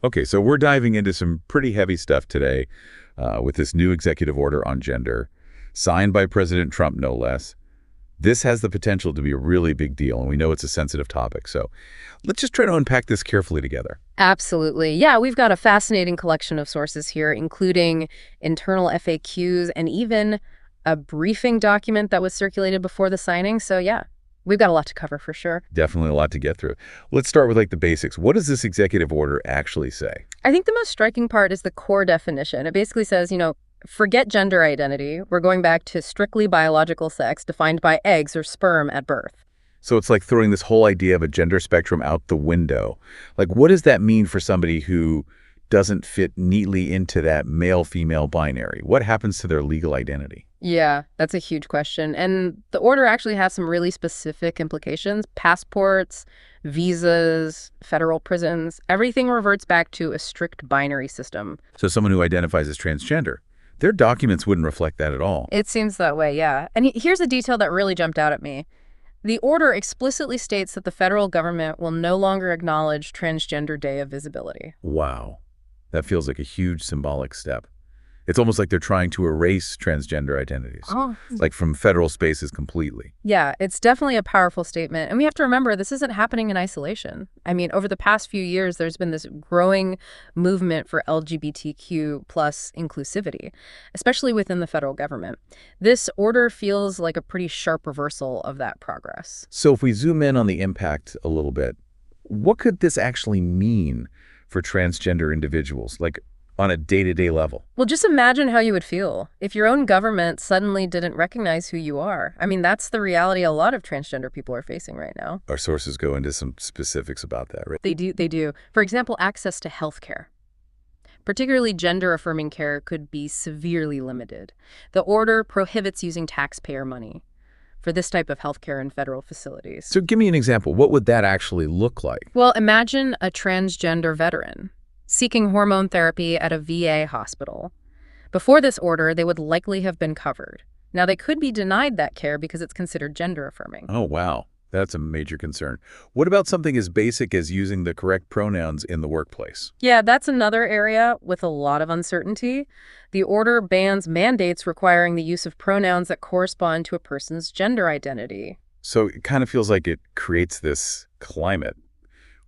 Okay, so we're diving into some pretty heavy stuff today with this new executive order on gender, signed by President Trump, no less. This has the potential to be a really big deal, and we know it's a sensitive topic. So let's just try to unpack this carefully together. Absolutely. Yeah, we've got a fascinating collection of sources here, including internal FAQs and even a briefing document that was circulated before the signing. So yeah, we've got a lot to cover for sure. Definitely a lot to get through. Let's start with the basics. What does this executive order actually say? I think the most striking part is the core definition. It basically says, forget gender identity. We're going back to strictly biological sex defined by eggs or sperm at birth. So it's like throwing this whole idea of a gender spectrum out the window. Like, what does that mean for somebody who doesn't fit neatly into that male-female binary? What happens to their legal identity? Yeah, that's a huge question. And the order actually has some really specific implications. Passports, visas, federal prisons, everything reverts back to a strict binary system. So someone who identifies as transgender, their documents wouldn't reflect that at all. It seems that way, yeah. And here's a detail that really jumped out at me. The order explicitly states that the federal government will no longer acknowledge Transgender Day of Visibility. Wow. That feels like a huge symbolic step. It's almost like they're trying to erase transgender identities, like from federal spaces completely. Yeah, it's definitely a powerful statement. And we have to remember, this isn't happening in isolation. I mean, over the past few years, there's been this growing movement for LGBTQ plus inclusivity, especially within the federal government. This order feels like a pretty sharp reversal of that progress. So if we zoom in on the impact a little bit, what could this actually mean for transgender individuals, like on a day-to-day level? Well, just imagine how you would feel if your own government suddenly didn't recognize who you are. I mean, that's the reality a lot of transgender people are facing right now. Our sources go into some specifics about that, right? They do. For example, access to health care. Particularly gender-affirming care could be severely limited. The order prohibits using taxpayer money for this type of healthcare in federal facilities. So give me an example. What would that actually look like? Well, imagine a transgender veteran seeking hormone therapy at a VA hospital. Before this order, they would likely have been covered. Now, they could be denied that care because it's considered gender-affirming. Oh, wow. That's a major concern. What about something as basic as using the correct pronouns in the workplace? Yeah, that's another area with a lot of uncertainty. The order bans mandates requiring the use of pronouns that correspond to a person's gender identity. So it kind of feels like it creates this climate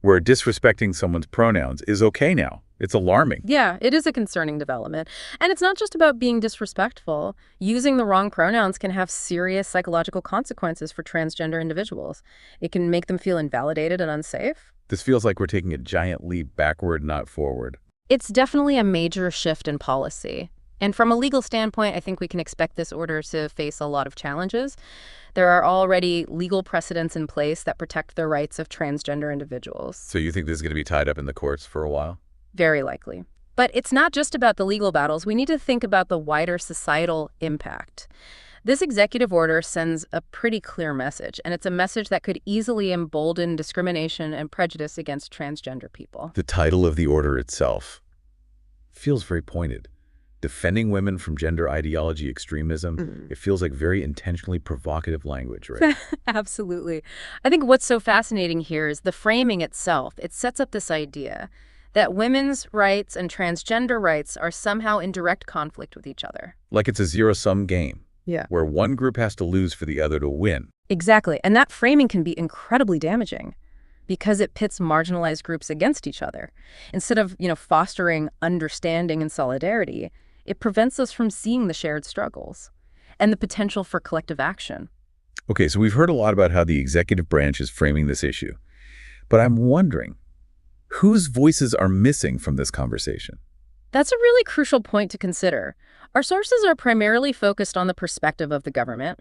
where disrespecting someone's pronouns is okay now. It's alarming. Yeah, it is a concerning development. And it's not just about being disrespectful. Using the wrong pronouns can have serious psychological consequences for transgender individuals. It can make them feel invalidated and unsafe. This feels like we're taking a giant leap backward, not forward. It's definitely a major shift in policy. And from a legal standpoint, I think we can expect this order to face a lot of challenges. There are already legal precedents in place that protect the rights of transgender individuals. So you think this is going to be tied up in the courts for a while? Very likely. But it's not just about the legal battles. We need to think about the wider societal impact. This executive order sends a pretty clear message, and it's a message that could easily embolden discrimination and prejudice against transgender people. The title of the order itself feels very pointed. Defending women from gender ideology extremism. It feels like very intentionally provocative language, right? Absolutely. I think what's so fascinating here is the framing itself. It sets up this idea that women's rights and transgender rights are somehow in direct conflict with each other. Like it's a zero-sum game. Yeah. Where one group has to lose for the other to win. Exactly. And that framing can be incredibly damaging because it pits marginalized groups against each other. Instead of, fostering understanding and solidarity, it prevents us from seeing the shared struggles and the potential for collective action. Okay, so we've heard a lot about how the executive branch is framing this issue. But I'm wondering, whose voices are missing from this conversation? That's a really crucial point to consider. Our sources are primarily focused on the perspective of the government.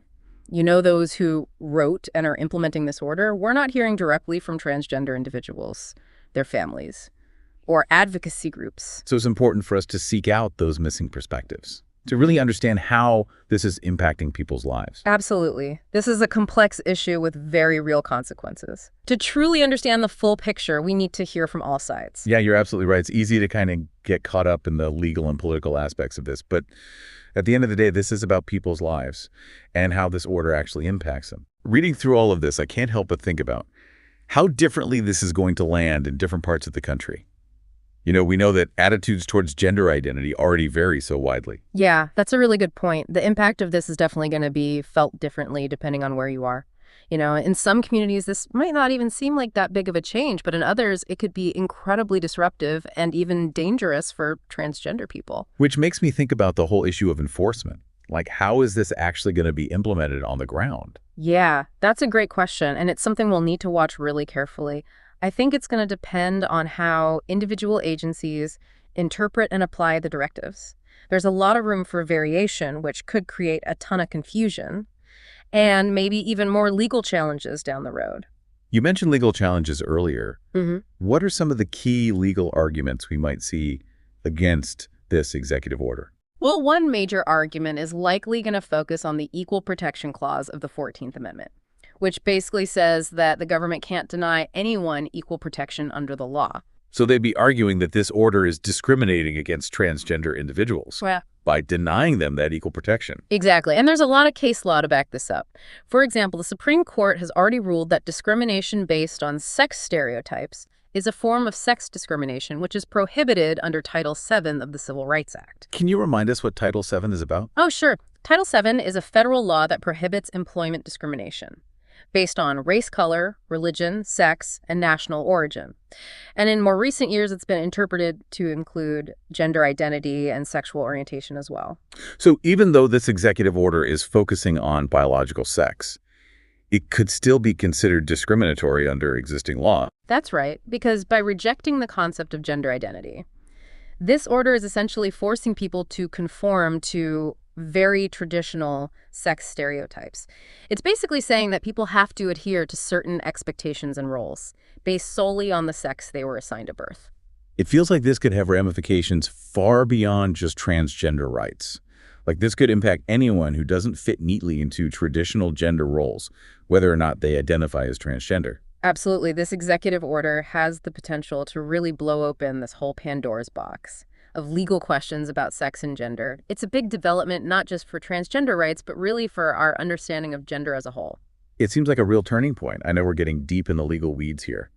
Those who wrote and are implementing this order. We're not hearing directly from transgender individuals, their families, or advocacy groups. So it's important for us to seek out those missing perspectives, to really understand how this is impacting people's lives. Absolutely. This is a complex issue with very real consequences. To truly understand the full picture, we need to hear from all sides. Yeah, you're absolutely right. It's easy to kind of get caught up in the legal and political aspects of this, but at the end of the day, this is about people's lives and how this order actually impacts them. Reading through all of this, I can't help but think about how differently this is going to land in different parts of the country. We know that attitudes towards gender identity already vary so widely. Yeah, that's a really good point. The impact of this is definitely going to be felt differently depending on where you are. In some communities, this might not even seem like that big of a change, but in others, it could be incredibly disruptive and even dangerous for transgender people. Which makes me think about the whole issue of enforcement. Like, how is this actually going to be implemented on the ground? Yeah, that's a great question, and it's something we'll need to watch really carefully. I think it's going to depend on how individual agencies interpret and apply the directives. There's a lot of room for variation, which could create a ton of confusion, and maybe even more legal challenges down the road. You mentioned legal challenges earlier. hmm What are some of the key legal arguments we might see against this executive order? Well, one major argument is likely going to focus on the Equal Protection Clause of the 14th Amendment, which basically says that the government can't deny anyone equal protection under the law. So they'd be arguing that this order is discriminating against transgender individuals Yeah. by denying them that equal protection. Exactly. And there's a lot of case law to back this up. For example, the Supreme Court has already ruled that discrimination based on sex stereotypes is a form of sex discrimination, which is prohibited under Title VII of the Civil Rights Act. Can you remind us what Title VII is about? Oh, sure. Title VII is a federal law that prohibits employment discrimination based on race, color, religion, sex, and national origin. And in more recent years, it's been interpreted to include gender identity and sexual orientation as well. So even though this executive order is focusing on biological sex, it could still be considered discriminatory under existing law. That's right, because by rejecting the concept of gender identity, this order is essentially forcing people to conform to very traditional sex stereotypes. It's basically saying that people have to adhere to certain expectations and roles based solely on the sex they were assigned at birth. It feels like this could have ramifications far beyond just transgender rights. Like this could impact anyone who doesn't fit neatly into traditional gender roles, whether or not they identify as transgender. Absolutely. This executive order has the potential to really blow open this whole Pandora's box of legal questions about sex and gender. It's a big development, not just for transgender rights, but really for our understanding of gender as a whole. It seems like a real turning point. I know we're getting deep in the legal weeds here,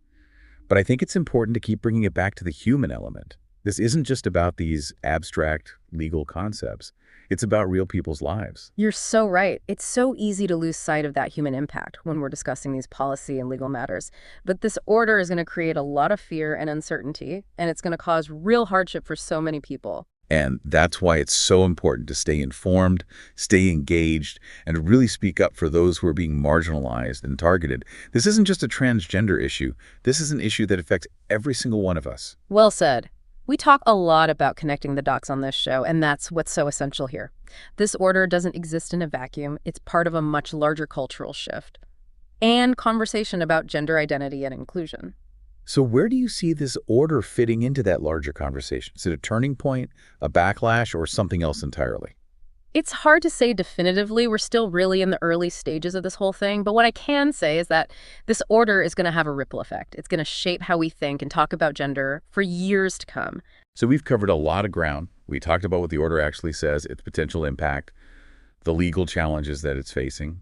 but I think it's important to keep bringing it back to the human element. This isn't just about these abstract legal concepts. It's about real people's lives. You're so right. It's so easy to lose sight of that human impact when we're discussing these policy and legal matters. But this order is going to create a lot of fear and uncertainty, and it's going to cause real hardship for so many people. And that's why it's so important to stay informed, stay engaged, and really speak up for those who are being marginalized and targeted. This isn't just a transgender issue. This is an issue that affects every single one of us. Well said. We talk a lot about connecting the dots on this show, and that's what's so essential here. This order doesn't exist in a vacuum. It's part of a much larger cultural shift and conversation about gender identity and inclusion. So where do you see this order fitting into that larger conversation? Is it a turning point, a backlash, or something else entirely? It's hard to say definitively. We're still really in the early stages of this whole thing. But what I can say is that this order is going to have a ripple effect. It's going to shape how we think and talk about gender for years to come. So we've covered a lot of ground. We talked about what the order actually says, its potential impact, the legal challenges that it's facing.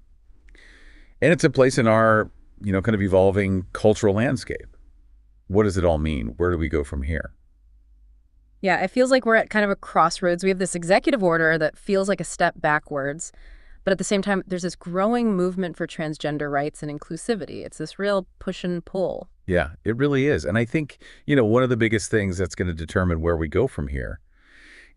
And it's a place in our, kind of evolving cultural landscape. What does it all mean? Where do we go from here? Yeah, it feels like we're at kind of a crossroads. We have this executive order that feels like a step backwards, but at the same time, there's this growing movement for transgender rights and inclusivity. It's this real push and pull. Yeah, it really is. And I think, one of the biggest things that's going to determine where we go from here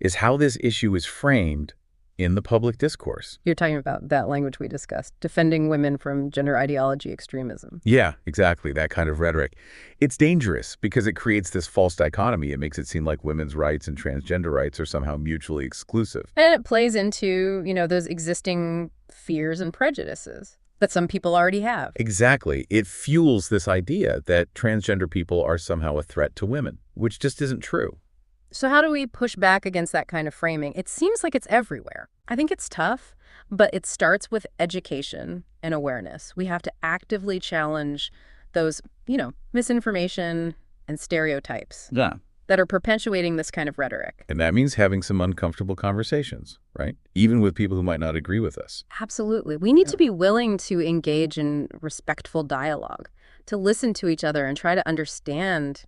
is how this issue is framed in the public discourse. You're talking about that language we discussed, defending women from gender ideology extremism. Yeah, exactly. That kind of rhetoric. It's dangerous because it creates this false dichotomy. It makes it seem like women's rights and transgender rights are somehow mutually exclusive. And it plays into, those existing fears and prejudices that some people already have. Exactly. It fuels this idea that transgender people are somehow a threat to women, which just isn't true. So how do we push back against that kind of framing? It seems like it's everywhere. I think it's tough, but it starts with education and awareness. We have to actively challenge those, misinformation and stereotypes that are perpetuating this kind of rhetoric. And that means having some uncomfortable conversations, right? Even with people who might not agree with us. Absolutely. We need to be willing to engage in respectful dialogue, to listen to each other and try to understand,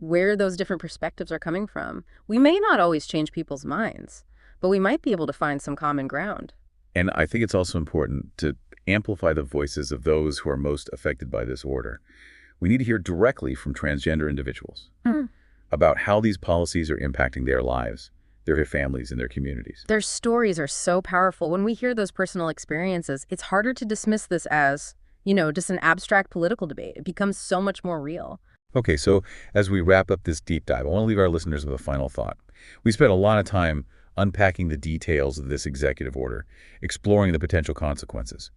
where those different perspectives are coming from. We may not always change people's minds, but we might be able to find some common ground. And I think it's also important to amplify the voices of those who are most affected by this order. We need to hear directly from transgender individuals about how these policies are impacting their lives, their families, and their communities. Their stories are so powerful. When we hear those personal experiences, it's harder to dismiss this as, just an abstract political debate. It becomes so much more real. Okay, so as we wrap up this deep dive, I want to leave our listeners with a final thought. We spent a lot of time unpacking the details of this executive order, exploring the potential consequences,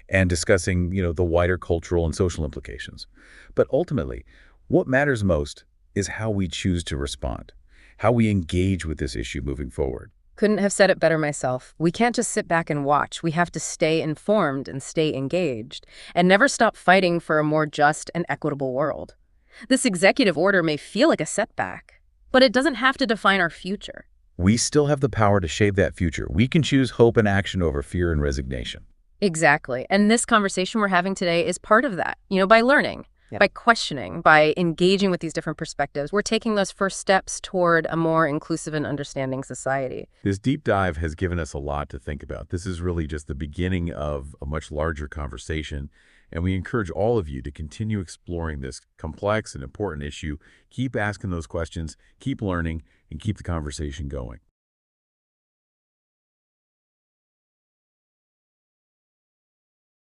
and discussing, the wider cultural and social implications. But ultimately, what matters most is how we choose to respond, how we engage with this issue moving forward. Couldn't have said it better myself. We can't just sit back and watch. We have to stay informed and stay engaged, and never stop fighting for a more just and equitable world. This executive order may feel like a setback, but it doesn't have to define our future. We still have the power to shape that future. We can choose hope and action over fear and resignation. Exactly. And this conversation we're having today is part of that. By learning, by questioning, by engaging with these different perspectives, we're taking those first steps toward a more inclusive and understanding society. This deep dive has given us a lot to think about. This is really just the beginning of a much larger conversation, and we encourage all of you to continue exploring this complex and important issue. Keep asking those questions, keep learning, and keep the conversation going.